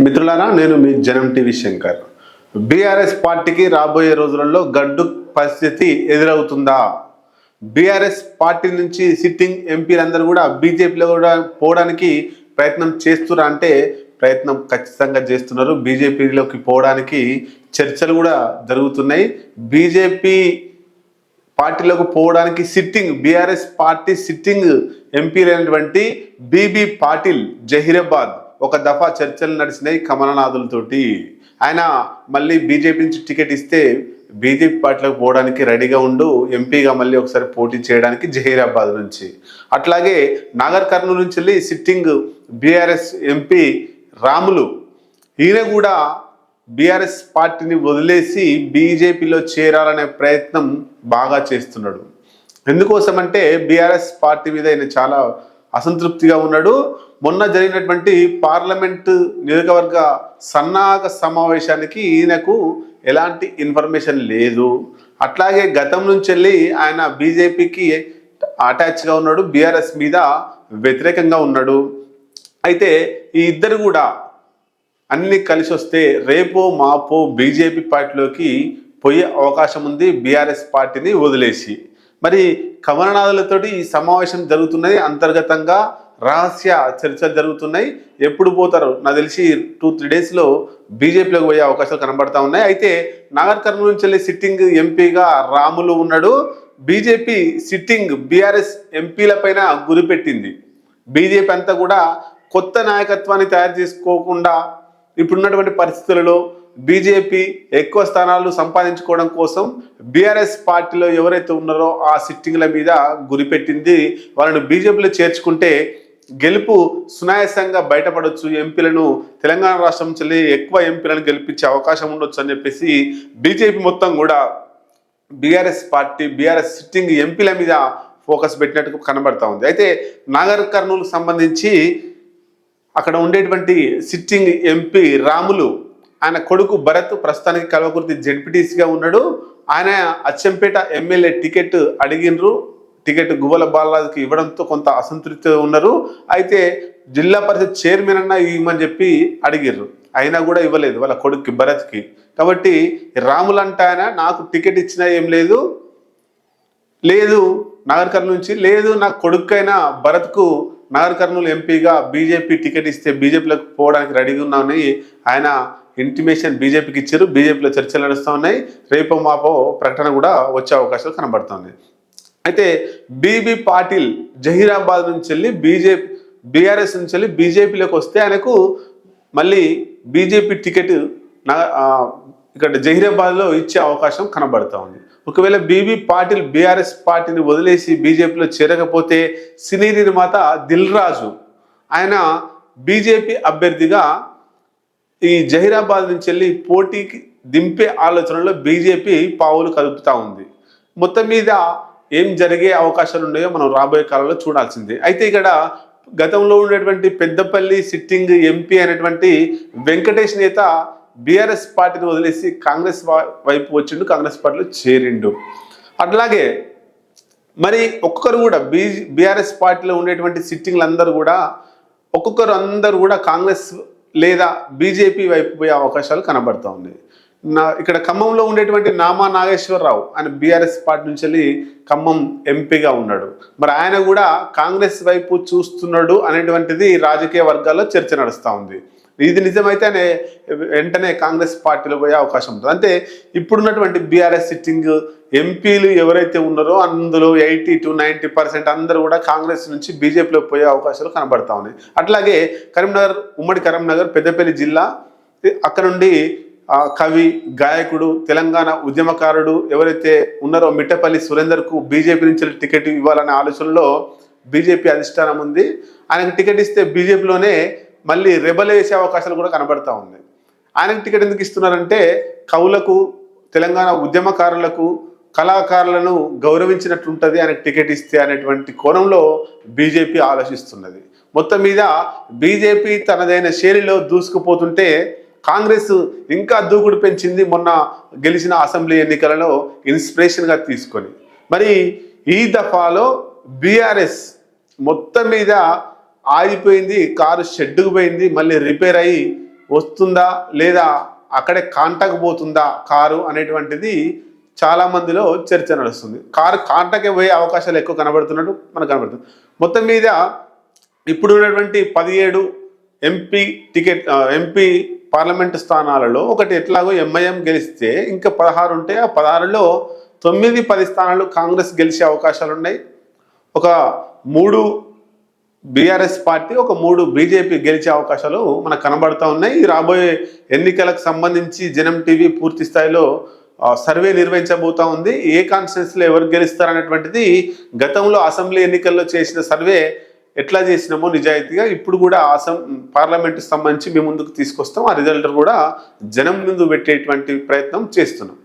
మిత్రులారా, నేను మీ జనం టీవీ శంకర్. బీఆర్ఎస్ పార్టీకి రాబోయే రోజులలో గడ్డు పరిస్థితి ఎదురవుతుందా? బీఆర్ఎస్ పార్టీ నుంచి సిట్టింగ్ ఎంపీలందరూ కూడా బీజేపీలో కూడా పోవడానికి ప్రయత్నం చేస్తున్నా అంటే ప్రయత్నం ఖచ్చితంగా చేస్తున్నారు. బీజేపీలోకి పోవడానికి చర్చలు కూడా జరుగుతున్నాయి. బీజేపీ పార్టీలోకి పోవడానికి సిట్టింగ్ బీఆర్ఎస్ పార్టీ సిట్టింగ్ ఎంపీలైనటువంటి బీబీ పాటిల్ జహీరాబాద్ ఒక దఫా చర్చలు నడిచినాయి కమలనాథులతోటి. ఆయన మళ్ళీ బీజేపీ నుంచి టికెట్ ఇస్తే బీజేపీ పార్టీలోకి పోవడానికి రెడీగా ఉండు, ఎంపీగా మళ్ళీ ఒకసారి పోటీ చేయడానికి జహీరాబాద్ నుంచి. అట్లాగే నాగర్ కర్నూలు నుంచి వెళ్ళి సిట్టింగ్ బీఆర్ఎస్ ఎంపీ రాములు, ఈయన కూడా బీఆర్ఎస్ పార్టీని వదిలేసి బీజేపీలో చేరాలనే ప్రయత్నం బాగా చేస్తున్నాడు. ఎందుకోసమంటే బీఆర్ఎస్ పార్టీ మీద ఆయన చాలా అసంతృప్తిగా ఉన్నాడు. మొన్న జరిగినటువంటి పార్లమెంటు నియోజకవర్గ సన్నాహక సమావేశానికి ఈయనకు ఎలాంటి ఇన్ఫర్మేషన్ లేదు. అట్లాగే గతం నుంచి వెళ్ళి ఆయన బీజేపీకి అటాచ్గా ఉన్నాడు, బీఆర్ఎస్ మీద వ్యతిరేకంగా ఉన్నాడు. అయితే ఈ ఇద్దరు కూడా అన్ని కలిసి వస్తే రేపో మాపో బీజేపీ పార్టీలోకి పోయే అవకాశం ఉంది, బీఆర్ఎస్ పార్టీని వదిలేసి. మరి కమలనాథులతోటి ఈ సమావేశం జరుగుతున్నది, అంతర్గతంగా రహస్య చర్చలు జరుగుతున్నాయి. ఎప్పుడు పోతారు నాకు తెలిసి 2-3 డేస్లో బీజేపీలోకి పోయే అవకాశాలు కనబడతా ఉన్నాయి. అయితే నాగర్ కర్నూలు నుంచి వెళ్ళి సిట్టింగ్ ఎంపీగా రాములు ఉన్నాడు. బీజేపీ సిట్టింగ్ బీఆర్ఎస్ ఎంపీల పైన గురిపెట్టింది. బీజేపీ అంతా కూడా కొత్త నాయకత్వాన్ని తయారు చేసుకోకుండా ఇప్పుడున్నటువంటి పరిస్థితులలో బీజేపీ ఎక్కువ స్థానాలు సంపాదించుకోవడం కోసం బీఆర్ఎస్ పార్టీలో ఎవరైతే ఉన్నారో ఆ సిట్టింగ్ల మీద గురిపెట్టింది. వాళ్ళని బీజేపీలో చేర్చుకుంటే గెలుపు సునాయాసంగా బయటపడవచ్చు, ఎంపీలను తెలంగాణ రాష్ట్రం నుంచి ఎక్కువ ఎంపీలను గెలిపించే అవకాశం ఉండొచ్చు అని చెప్పేసి బీజేపీ మొత్తం కూడా బీఆర్ఎస్ పార్టీ బీఆర్ఎస్ సిట్టింగ్ ఎంపీల మీద ఫోకస్ పెట్టినట్టు కనబడతా ఉంది. అయితే నాగర్ కర్నూలుకు సంబంధించి అక్కడ ఉండేటువంటి సిట్టింగ్ ఎంపీ రాములు, ఆయన కొడుకు భరత్ ప్రస్తుతానికి కల్వకుర్తి జెడ్పీటీసీగా ఉన్నాడు. ఆయన అచ్చంపేట ఎమ్మెల్యే టికెట్ అడిగినరు, టికెట్ గువ్వల బాలరాజుకి ఇవ్వడంతో కొంత అసంతృప్తితో ఉన్నారు. అయితే జిల్లా పరిషత్ చైర్మన్ అన్న ఇవ్వమని చెప్పి అడిగిర్రు, అయినా కూడా ఇవ్వలేదు వాళ్ళ కొడుక్కి భరత్కి. కాబట్టి రాములు అంటే ఆయన నాకు టికెట్ ఇచ్చినా ఏం లేదు, నాగర్ కర్నూలు నుంచి లేదు, నా కొడుకైనా భరత్కు నాగర్ కర్నూలు ఎంపీగా బీజేపీ టికెట్ ఇస్తే బీజేపీలోకి పోవడానికి రెడీగా ఉన్నామని ఆయన ఇంటిమేషన్ బీజేపీకి ఇచ్చారు. బీజేపీలో చర్చలు నడుస్తూ ఉన్నాయి. రేపో మాపో ప్రకటన కూడా వచ్చే అవకాశాలు కనబడుతుంది. అయితే బీబీ పాటిల్ జహీరాబాద్ నుంచి వెళ్ళి బీఆర్ఎస్ నుంచి వెళ్ళి బీజేపీలోకి వస్తే ఆయనకు మళ్ళీ బీజేపీ టికెట్ ఇక్కడ జహీరాబాద్లో ఇచ్చే అవకాశం కనబడుతూ ఉంది. ఒకవేళ బీబీ పాటిల్ బీఆర్ఎస్ పార్టీని వదిలేసి బీజేపీలో చేరకపోతే సినీ నిర్మాత దిల్ రాజు ఆయన బీజేపీ అభ్యర్థిగా ఈ జహీరాబాద్ నుంచి వెళ్ళి పోటీకి దింపే ఆలోచనలో బీజేపీ పావులు కదుపుతూ ఉంది. మొత్తం మీద ఏం జరిగే అవకాశాలు ఉన్నాయో మనం రాబోయే కాలంలో చూడాల్సిందే. అయితే ఇక్కడ గతంలో ఉండేటువంటి పెద్దపల్లి సిట్టింగ్ ఎంపీ అయినటువంటి వెంకటేష్ నేత బీఆర్ఎస్ పార్టీని వదిలేసి కాంగ్రెస్ వైపు వచ్చిండు, కాంగ్రెస్ పార్టీలో చేరిండు. అట్లాగే మరి ఒక్కొక్కరు కూడా బీఆర్ఎస్ పార్టీలో ఉండేటువంటి సిట్టింగ్లు అందరూ కూడా కాంగ్రెస్ లేదా బీజేపీ వైపు పోయే అవకాశాలు కనబడుతూ ఉన్నాయి. ఇక్కడ ఖమ్మంలో ఉండేటువంటి నామా నాగేశ్వరరావు ఆయన బీఆర్ఎస్ పార్టీ నుంచి వెళ్ళి ఖమ్మం ఎంపీగా ఉన్నాడు. మరి ఆయన కూడా కాంగ్రెస్ వైపు చూస్తున్నాడు అనేటువంటిది రాజకీయ వర్గాల్లో చర్చ నడుస్తూ ఉంది. ఇది నిజమైతే వెంటనే కాంగ్రెస్ పార్టీలో పోయే అవకాశం ఉంటుంది. అంటే ఇప్పుడున్నటువంటి బీఆర్ఎస్ సిట్టింగ్ ఎంపీలు ఎవరైతే ఉన్నారో అందులో 80-90% అందరూ కూడా కాంగ్రెస్ నుంచి బీజేపీలో పోయే అవకాశాలు కనబడతా ఉన్నాయి. అట్లాగే ఉమ్మడి కరీంనగర్ పెద్దపల్లి జిల్లా, అక్కడ నుండి కవి, గాయకుడు, తెలంగాణ ఉద్యమకారుడు ఎవరైతే ఉన్నారో మిట్టపల్లి సురేందర్కు బీజేపీ నుంచి టికెట్ ఇవ్వాలనే ఆలోచనలో బీజేపీ అధిష్టానం ఉంది. ఆయనకు టికెట్ ఇస్తే బీజేపీలోనే మళ్ళీ రెబల్ వేసే అవకాశాలు కూడా కనబడతా ఉన్నాయి. ఆయనకు టికెట్ ఎందుకు ఇస్తున్నారంటే కవులకు, తెలంగాణ ఉద్యమకారులకు, కళాకారులను గౌరవించినట్టుంటుంది ఆయనకు టికెట్ ఇస్తే అనేటువంటి కోణంలో బీజేపీ ఆలోచిస్తున్నది. మొత్తం మీద బీజేపీ తనదైన శైలిలో దూసుకుపోతుంటే కాంగ్రెస్ ఇంకా దూకుడు పెంచింది మొన్న గెలిచిన అసెంబ్లీ ఎన్నికలలో ఇన్స్పిరేషన్గా తీసుకొని. మరి ఈ దఫాలో బీఆర్ఎస్ మొత్తం మీద ఆగిపోయింది, కారు షెడ్డుకు పోయింది, మళ్ళీ రిపేర్ అయ్యి వస్తుందా లేదా అక్కడే కాంటకపోతుందా కారు అనేటువంటిది చాలా మందిలో చర్చ నడుస్తుంది. కారు కాంటకే పోయే అవకాశాలు ఎక్కువ కనబడుతున్నట్టు మనకు కనబడుతుంది. మొత్తం మీద ఇప్పుడు ఉన్నటువంటి 17 ఎంపీ పార్లమెంటు స్థానాలలో ఒకటి ఎట్లాగో ఎంఐఎం గెలిస్తే ఇంకా 16 ఉంటాయి. ఆ 16లో 9-10 స్థానాలు కాంగ్రెస్ గెలిచే అవకాశాలు ఉన్నాయి. ఒక 3 బీఆర్ఎస్ పార్టీ, ఒక 3 బీజేపీ గెలిచే అవకాశాలు మనకు కనబడుతూ ఉన్నాయి. రాబోయే ఎన్నికలకు సంబంధించి జనం టీవీ పూర్తి స్థాయిలో సర్వే నిర్వహించబోతా ఉంది. ఏ కాన్స్టిట్యున్సీలో ఎవరు గెలుస్తారనేటువంటిది గతంలో అసెంబ్లీ ఎన్నికల్లో చేసిన సర్వే ఎట్లా చేసినామో నిజాయితీగా ఇప్పుడు కూడా పార్లమెంట్కి సంబంధించి మీ ముందుకు తీసుకొస్తాం. ఆ రిజల్ట్ కూడా జనం ముందు పెట్టేటువంటి ప్రయత్నం చేస్తున్నాం.